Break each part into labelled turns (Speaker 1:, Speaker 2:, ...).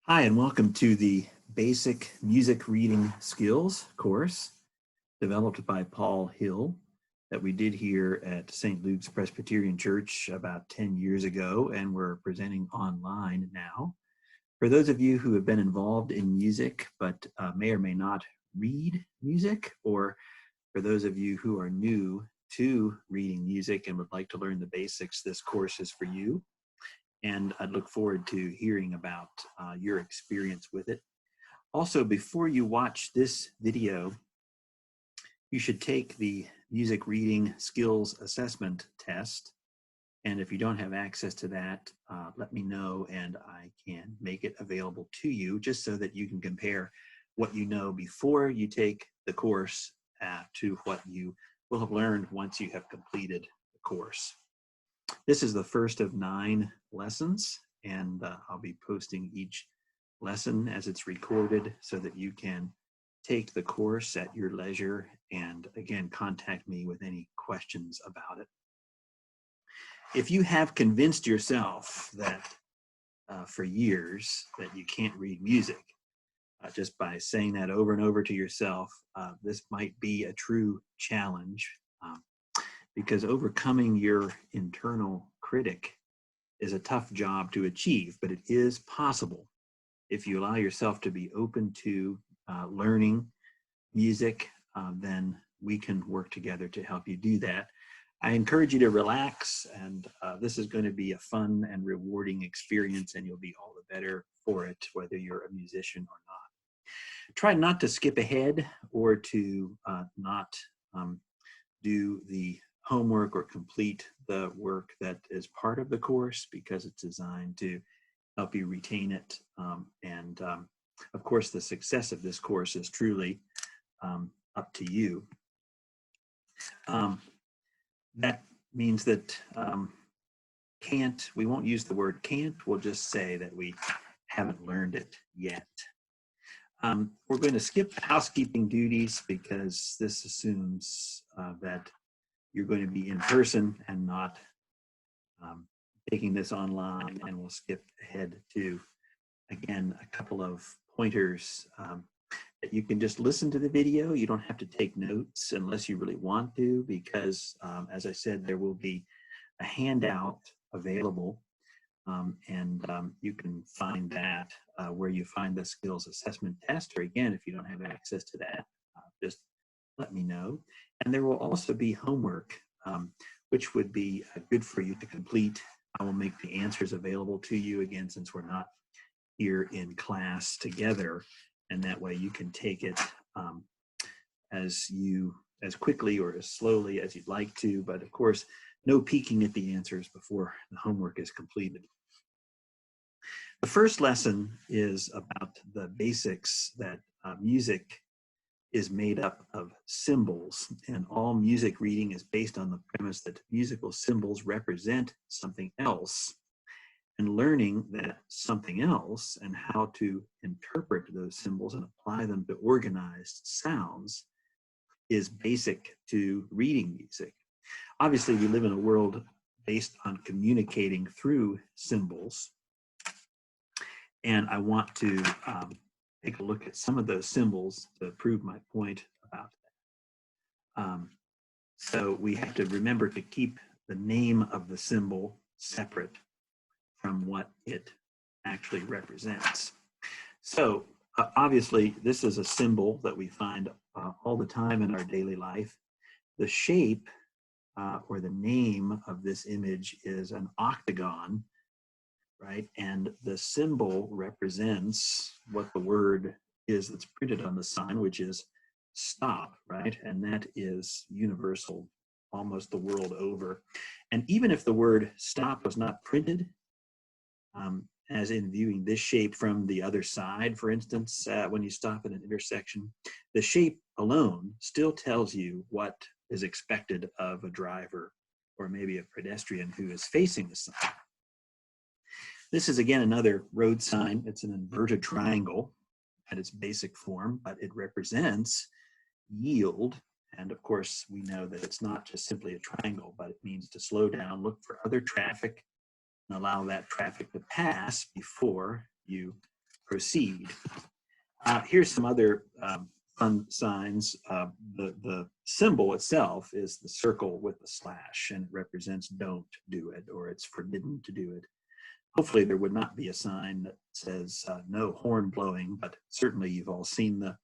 Speaker 1: Hi, and welcome to the Basic Music Reading Skills course developed by Paul Hill that we did here at St. Luke's Presbyterian Church about 10 years ago, and we're presenting online now. For those of you who have been involved in music but may or may not read music, or for those of you who are new to reading music and would like to learn the basics, this course is for you. And I'd look forward to hearing about your experience with it. Also, before you watch this video, you should take the Music Reading Skills Assessment test. And if you don't have access to that, let me know and I can make it available to you just so that you can compare what you know before you take the course to what you will have learned once you have completed the course. This is the first of 9 lessons, and I'll be posting each lesson as it's recorded so that you can take the course at your leisure and, again, contact me with any questions about it. If you have convinced yourself that for years that you can't read music, just by saying that over and over to yourself, this might be a true challenge. Because overcoming your internal critic is a tough job to achieve, but it is possible if you allow yourself to be open to learning music. Then we can work together to help you do that. I encourage you to relax, and this is going to be a fun and rewarding experience, and you'll be all the better for it, whether you're a musician or not. Try not to skip ahead or to not do the homework or complete the work that is part of the course, because it's designed to help you retain it. Of course, the success of this course is truly up to you. That means that we won't use the word can't, we'll just say that we haven't learned it yet. We're going to skip housekeeping duties because this assumes that you're going to be in person and not taking this online, and we'll skip ahead to, again, a couple of pointers that you can just listen to the video. You don't have to take notes unless you really want to, because as I said, there will be a handout available, and you can find that where you find the skills assessment test, or again, if you don't have access to that, just let me know. And there will also be homework, which would be good for you to complete. I will make the answers available to you, again, since we're not here in class together, and that way you can take it as quickly or as slowly as you'd like to, but of course, no peeking at the answers before the homework is completed. The first lesson is about the basics that music is made up of symbols, and all music reading is based on the premise that musical symbols represent something else, and learning that something else and how to interpret those symbols and apply them to organized sounds is basic to reading music. Obviously, we live in a world based on communicating through symbols, and I want to take a look at some of those symbols to prove my point about that. So we have to remember to keep the name of the symbol separate from what it actually represents. So obviously, this is a symbol that we find all the time in our daily life. The shape or the name of this image is an octagon, right? And the symbol represents what the word is that's printed on the sign, which is stop, right? And that is universal almost the world over. And even if the word stop was not printed, as in viewing this shape from the other side, for instance, when you stop at an intersection, the shape alone still tells you what is expected of a driver or maybe a pedestrian who is facing the sign. This is, again, another road sign. It's an inverted triangle at its basic form, but it represents yield. And of course, we know that it's not just simply a triangle, but it means to slow down, look for other traffic, and allow that traffic to pass before you proceed. Here's some other fun signs. The symbol itself is the circle with the slash, and it represents don't do it, or it's forbidden to do it. Hopefully there would not be a sign that says no horn blowing, but certainly you've all seen the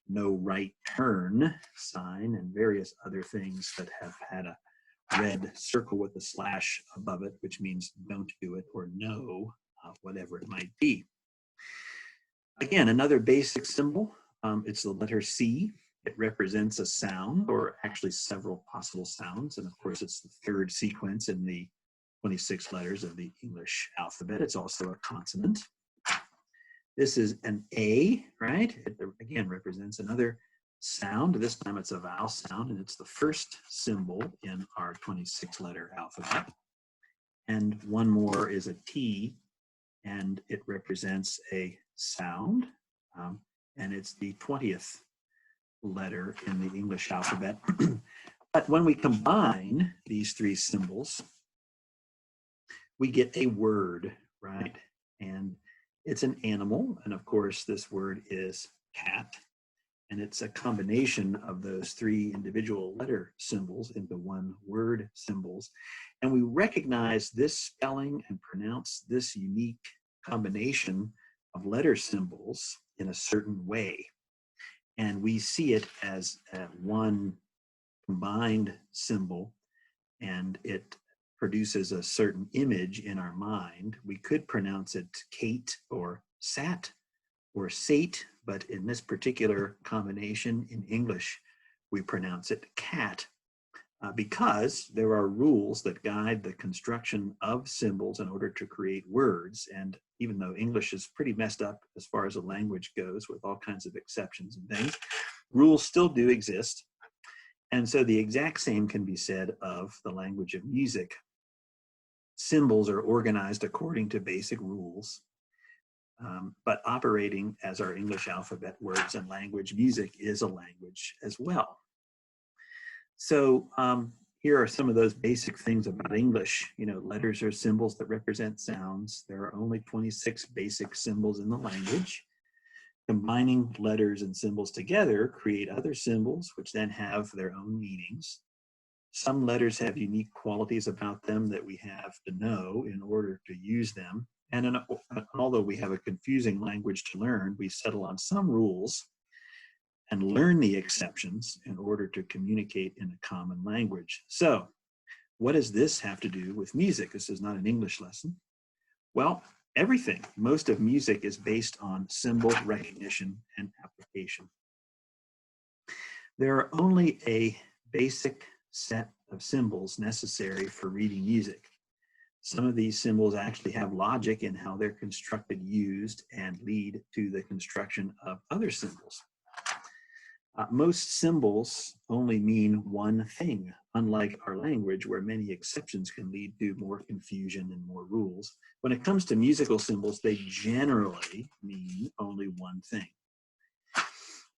Speaker 1: no right turn sign and various other things that have had a red circle with a slash above it, which means don't do it or no, whatever it might be. Again, another basic symbol, it's the letter C. It represents a sound, or actually several possible sounds, and of course it's the third sequence in the 26 letters of the English alphabet. It's also a consonant. This is an A, right? It again represents another sound. This time it's a vowel sound, and it's the first symbol in our 26-letter alphabet. And one more is a T, and it represents a sound, and it's the 20th letter in the English alphabet. But when we combine these three symbols, we get a word, right? And it's an animal, and of course this word is cat, and it's a combination of those three individual letter symbols into one word symbols. And we recognize this spelling and pronounce this unique combination of letter symbols in a certain way. And we see it as one combined symbol, and it produces a certain image in our mind. We could pronounce it Kate or Sat or Sate, but in this particular combination in English, we pronounce it cat, because there are rules that guide the construction of symbols in order to create words. And even though English is pretty messed up as far as a language goes, with all kinds of exceptions and things, rules still do exist. And so the exact same can be said of the language of music. Symbols are organized according to basic rules, but operating as our English alphabet words and language, music is a language as well. So here are some of those basic things about English. You know, letters are symbols that represent sounds. There are only 26 basic symbols in the language. Combining letters and symbols together create other symbols, which then have their own meanings. Some letters have unique qualities about them that we have to know in order to use them. And although we have a confusing language to learn, we settle on some rules and learn the exceptions in order to communicate in a common language. So, what does this have to do with music? This is not an English lesson. Well, everything. Most of music is based on symbol recognition and application. There are only a basic set of symbols necessary for reading music. Some of these symbols actually have logic in how they're constructed, used, and lead to the construction of other symbols. Most symbols only mean one thing, unlike our language, where many exceptions can lead to more confusion and more rules. When it comes to musical symbols, they generally mean only one thing.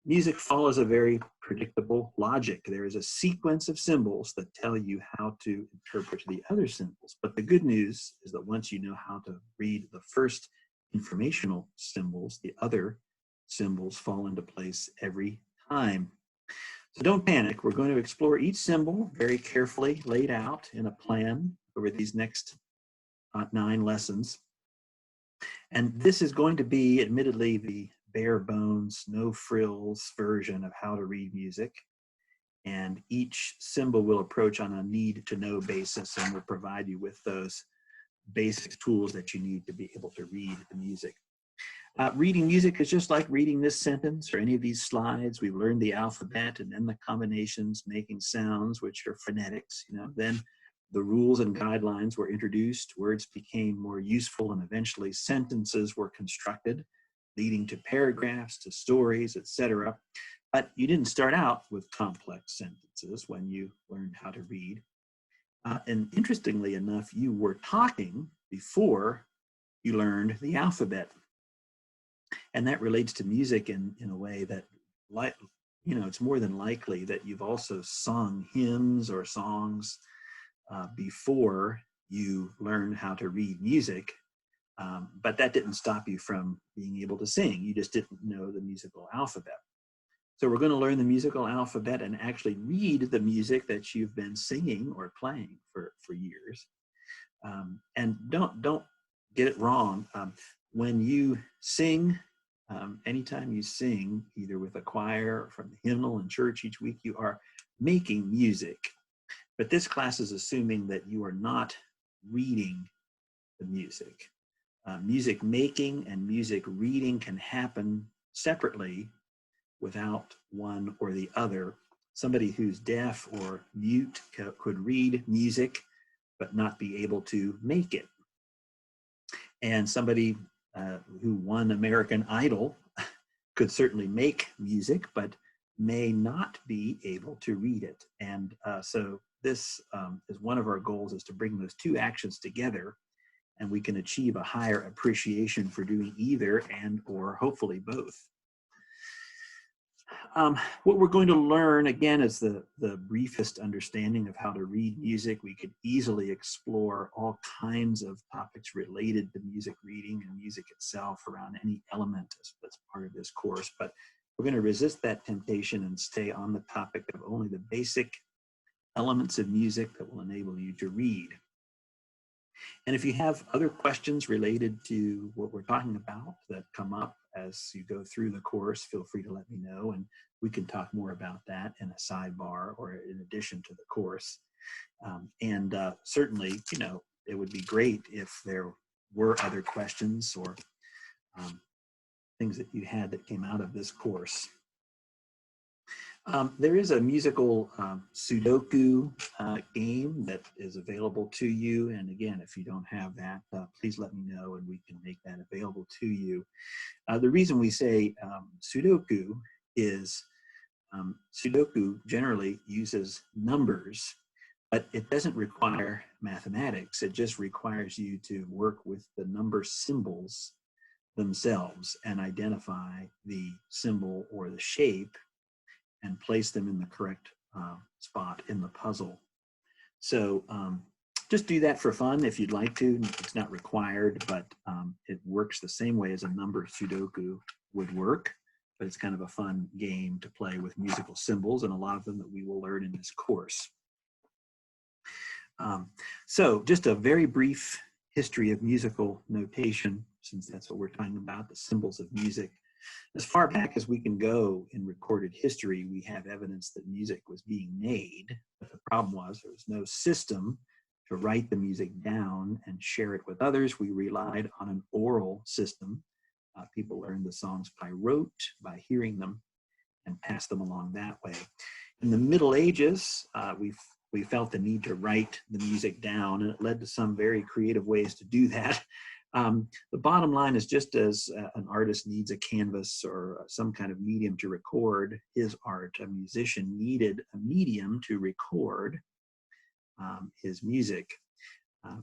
Speaker 1: Music follows a very predictable logic. There is a sequence of symbols that tell you how to interpret the other symbols. But the good news is that once you know how to read the first informational symbols, the other symbols fall into place every time. So don't panic. We're going to explore each symbol very carefully laid out in a plan over these next 9 lessons. And this is going to be, admittedly, the bare bones, no frills version of how to read music. And each symbol will approach on a need to know basis and will provide you with those basic tools that you need to be able to read the music. Reading music is just like reading this sentence or any of these slides. We've learned the alphabet and then the combinations, making sounds, which are phonetics. Then the rules and guidelines were introduced. Words became more useful, and eventually sentences were constructed, leading to paragraphs, to stories, etc. But you didn't start out with complex sentences when you learned how to read. And interestingly enough, you were talking before you learned the alphabet. And that relates to music in a way that, it's more than likely that you've also sung hymns or songs before you learned how to read music. But that didn't stop you from being able to sing. You just didn't know the musical alphabet. So we're going to learn the musical alphabet and actually read the music that you've been singing or playing for years. And don't get it wrong. When you sing, anytime you sing, either with a choir or from the hymnal in church each week, you are making music. But this class is assuming that you are not reading the music. Music making and music reading can happen separately without one or the other. Somebody who's deaf or mute could read music but not be able to make it. And somebody who won American Idol could certainly make music but may not be able to read it. And so this is one of our goals, is to bring those two actions together, and we can achieve a higher appreciation for doing either and or hopefully both. What we're going to learn, again, is the briefest understanding of how to read music. We could easily explore all kinds of topics related to music reading and music itself around any element that's part of this course, but we're going to resist that temptation and stay on the topic of only the basic elements of music that will enable you to read. And if you have other questions related to what we're talking about that come up as you go through the course, feel free to let me know, and we can talk more about that in a sidebar or in addition to the course. Certainly, it would be great if there were other questions or things that you had that came out of this course. There is a musical Sodoku game that is available to you. And again, if you don't have that, please let me know and we can make that available to you. The reason we say Sodoku is Sodoku generally uses numbers, but it doesn't require mathematics. It just requires you to work with the number symbols themselves and identify the symbol or the shape and place them in the correct spot in the puzzle. So just do that for fun if you'd like to. It's not required, but it works the same way as a number Sudoku would work, but it's kind of a fun game to play with musical symbols, and a lot of them that we will learn in this course. So just a very brief history of musical notation, since that's what we're talking about, the symbols of music. As far back as we can go in recorded history, we have evidence that music was being made, but the problem was there was no system to write the music down and share it with others. We relied on an oral system. People learned the songs by rote, by hearing them, and passed them along that way. In the Middle Ages, we felt the need to write the music down, and it led to some very creative ways to do that. The bottom line is, just as an artist needs a canvas or some kind of medium to record his art, a musician needed a medium to record his music.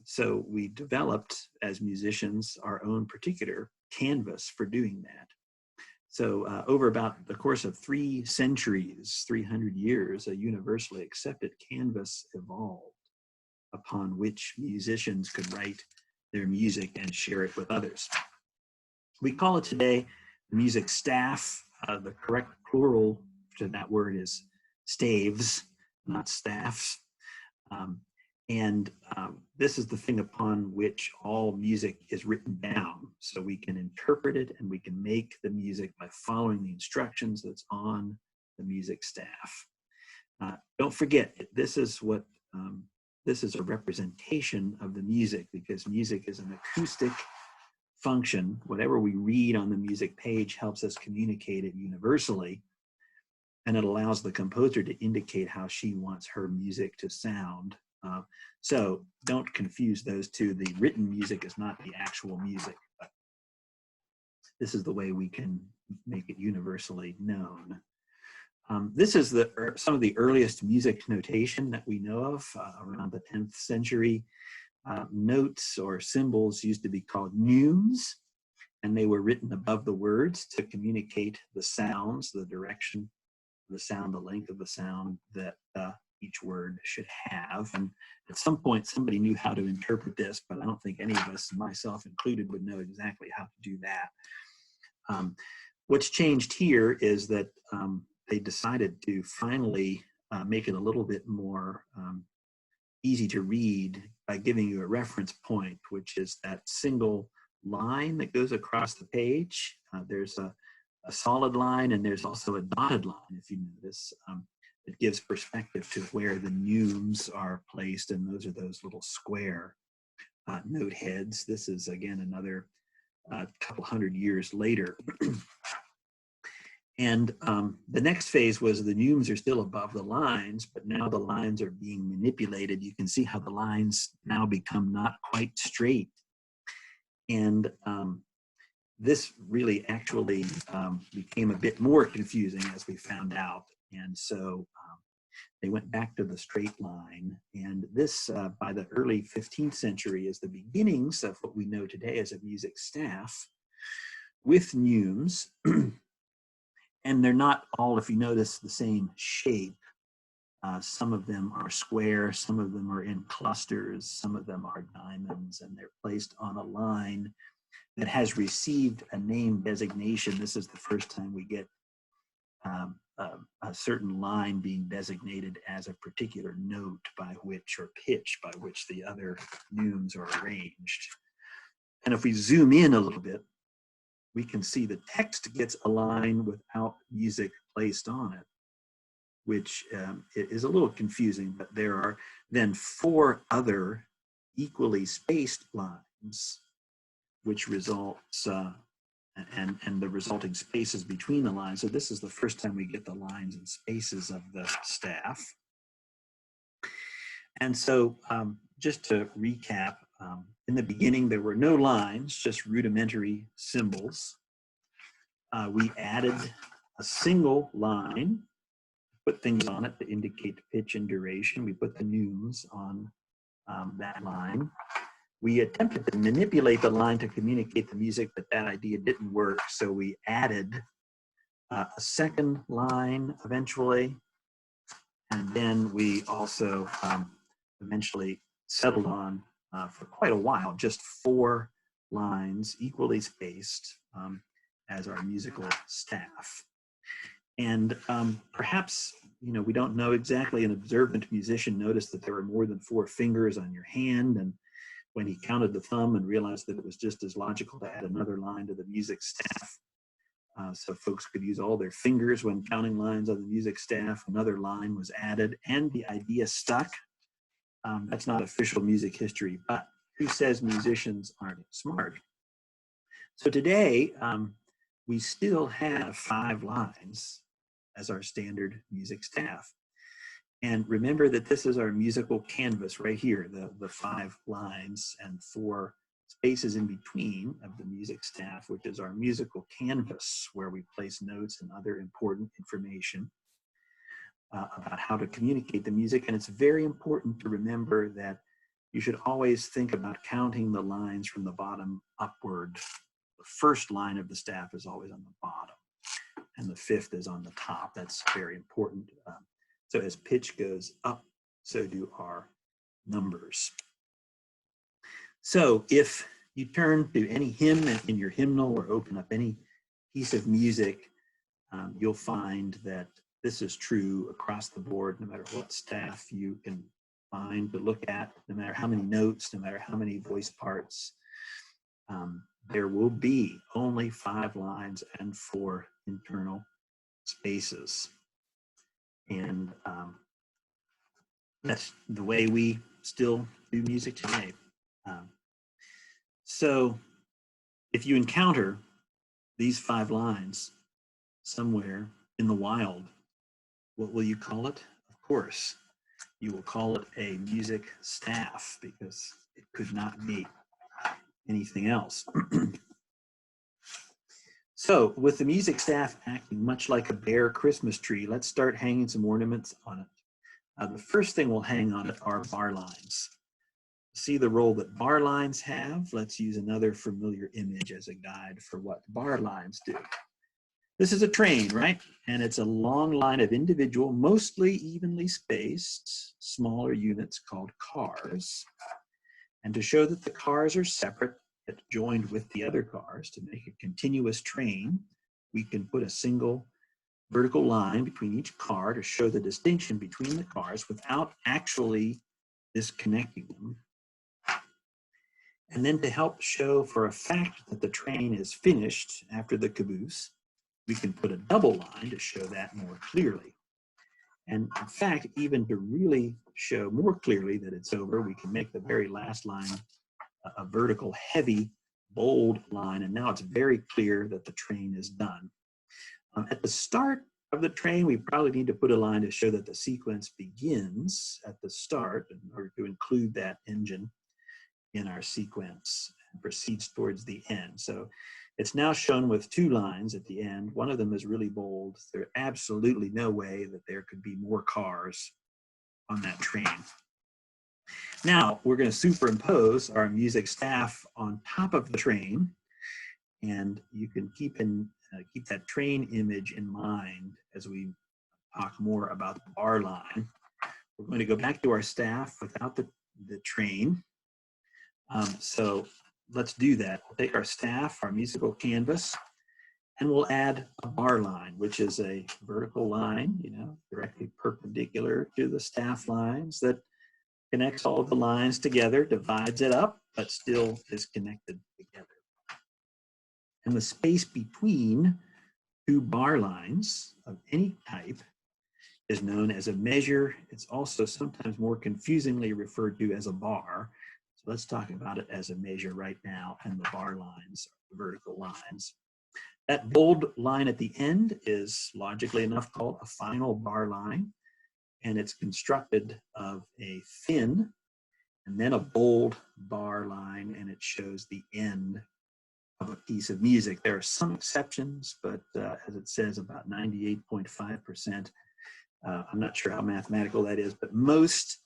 Speaker 1: So we developed, as musicians, our own particular canvas for doing that. So over about the course of 3 centuries, 300 years, a universally accepted canvas evolved upon which musicians could write their music and share it with others. We call it today the music staff. The correct plural to that word is staves, not staffs. This is the thing upon which all music is written down. So we can interpret it and we can make the music by following the instructions that's on the music staff. Don't forget, this is a representation of the music, because music is an acoustic function. Whatever we read on the music page helps us communicate it universally, and it allows the composer to indicate how she wants her music to sound. So don't confuse those two. The written music is not the actual music, but this is the way we can make it universally known. This is some of the earliest music notation that we know of around the 10th century. Notes or symbols used to be called neumes, and they were written above the words to communicate the sounds, the direction of the sound, the length of the sound that each word should have. And at some point, somebody knew how to interpret this, but I don't think any of us, myself included, would know exactly how to do that. What's changed here is that they decided to finally make it a little bit more easy to read by giving you a reference point, which is that single line that goes across the page. There's a solid line, and there's also a dotted line, if you notice. It gives perspective to where the neumes are placed, and those are those little square note heads. This is, again, another couple hundred years later. And the next phase was the neumes are still above the lines, but now the lines are being manipulated. You can see how the lines now become not quite straight. And this really actually became a bit more confusing, as we found out. And so they went back to the straight line. And this, by the early 15th century, is the beginnings of what we know today as a music staff with neumes. And they're not all, if you notice, the same shape. Some of them are square, some of them are in clusters, some of them are diamonds, and they're placed on a line that has received a name designation. This is the first time we get a certain line being designated as a particular note by which, or pitch by which, the other neumes are arranged. And if we zoom in a little bit, we can see the text gets a line without music placed on it, which is a little confusing, but there are then 4 other equally spaced lines, which results, and the resulting spaces between the lines. So this is the first time we get the lines and spaces of the staff. And so just to recap, in the beginning, there were no lines, just rudimentary symbols. We added a single line, put things on it to indicate pitch and duration. We put the neumes on that line. We attempted to manipulate the line to communicate the music, but that idea didn't work. So we added a second line eventually. And then we also eventually settled on, for quite a while, just 4 lines equally spaced as our musical staff. And perhaps, we don't know exactly, an observant musician noticed that there were more than 4 fingers on your hand, and when he counted the thumb and realized that it was just as logical to add another line to the music staff, so folks could use all their fingers when counting lines on the music staff, another line was added, and the idea stuck. That's not official music history, but who says musicians aren't smart? So today, we still have 5 lines as our standard music staff. And remember that this is our musical canvas right here, the 5 lines and 4 spaces in between of the music staff, which is our musical canvas, where we place notes and other important information about how to communicate the music. And it's very important to remember that you should always think about counting the lines from the bottom upward. The first line of the staff is always on the bottom, and the 5th is on the top. That's very important. So as pitch goes up, so do our numbers. So if you turn to any hymn in your hymnal or open up any piece of music, you'll find that this is true across the board, no matter what staff you can find to look at, no matter how many notes, no matter how many voice parts. There will be only 5 lines and 4 internal spaces. And that's the way we still do music today. So if you encounter these 5 lines somewhere in the wild, what will you call it? Of course, you will call it a music staff, because it could not be anything else. So with the music staff acting much like a bare Christmas tree, let's start hanging some ornaments on it. The first thing we'll hang on it are barlines. See the role that barlines have? Let's use another familiar image as a guide for what barlines do. This is a train, right? And it's a long line of individual, mostly evenly spaced, smaller units called cars. And to show that the cars are separate, yet joined with the other cars to make a continuous train, we can put a single vertical line between each car to show the distinction between the cars without actually disconnecting them. And then to help show for a fact that the train is finished after the caboose, we can put a double line to show that more clearly. And in fact, even to really show more clearly that it's over, we can make the very last line a vertical, heavy, bold line. And now it's very clear that the train is done. At the start of the train, we probably need to put a line to show that the sequence begins at the start in order to include that engine in our sequence and proceeds towards the end. So it's now shown with two lines at the end. One of them is really bold. There's absolutely no way that there could be more cars on that train. Now we're going to superimpose our music staff on top of the train, and you can keep that train image in mind as we talk more about the bar line. We're going to go back to our staff without the train. So let's do that. We'll take our staff, our musical canvas, and we'll add a bar line, which is a vertical line, directly perpendicular to the staff lines that connects all of the lines together, divides it up, but still is connected together. And the space between two bar lines of any type is known as a measure. It's also sometimes more confusingly referred to as a bar. So let's talk about it as a measure right now, and the bar lines, the vertical lines. That bold line at the end is logically enough called a final bar line, and it's constructed of a thin and then a bold bar line, and it shows the end of a piece of music. There are some exceptions, but as it says, about 98.5%. I'm not sure how mathematical that is, but most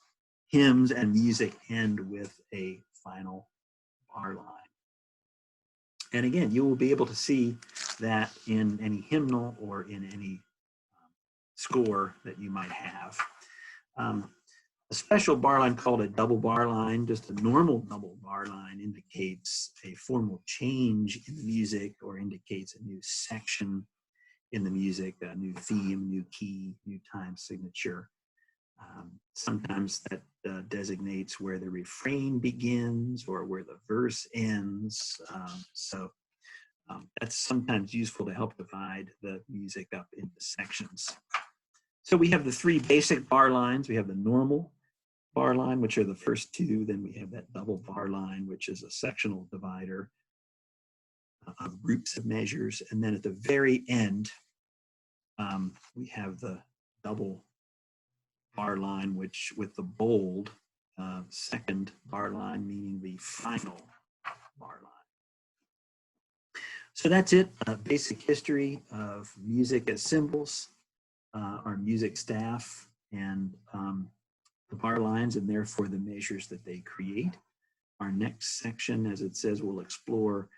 Speaker 1: hymns and music end with a final bar line. And again, you will be able to see that in any hymnal or in any score that you might have. A special bar line called a double bar line, just a normal double bar line, indicates a formal change in the music or indicates a new section in the music, a new theme, new key, new time signature. Sometimes that designates where the refrain begins or where the verse ends. So that's sometimes useful to help divide the music up into sections. So we have the three basic bar lines. We have the normal bar line, which are the first two. Then we have that double bar line, which is a sectional divider of groups of measures. And then at the very end, we have the double bar line, which with the bold second bar line, meaning the final bar line. So that's it, basic history of music as symbols, our music staff, and the bar lines, and therefore the measures that they create. Our next section, as it says, will explore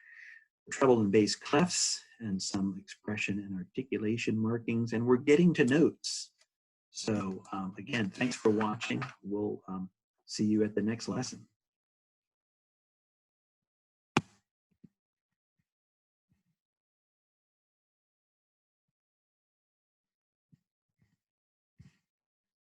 Speaker 1: treble and bass clefs and some expression and articulation markings, and we're getting to notes. So again, thanks for watching. We'll see you at the next lesson.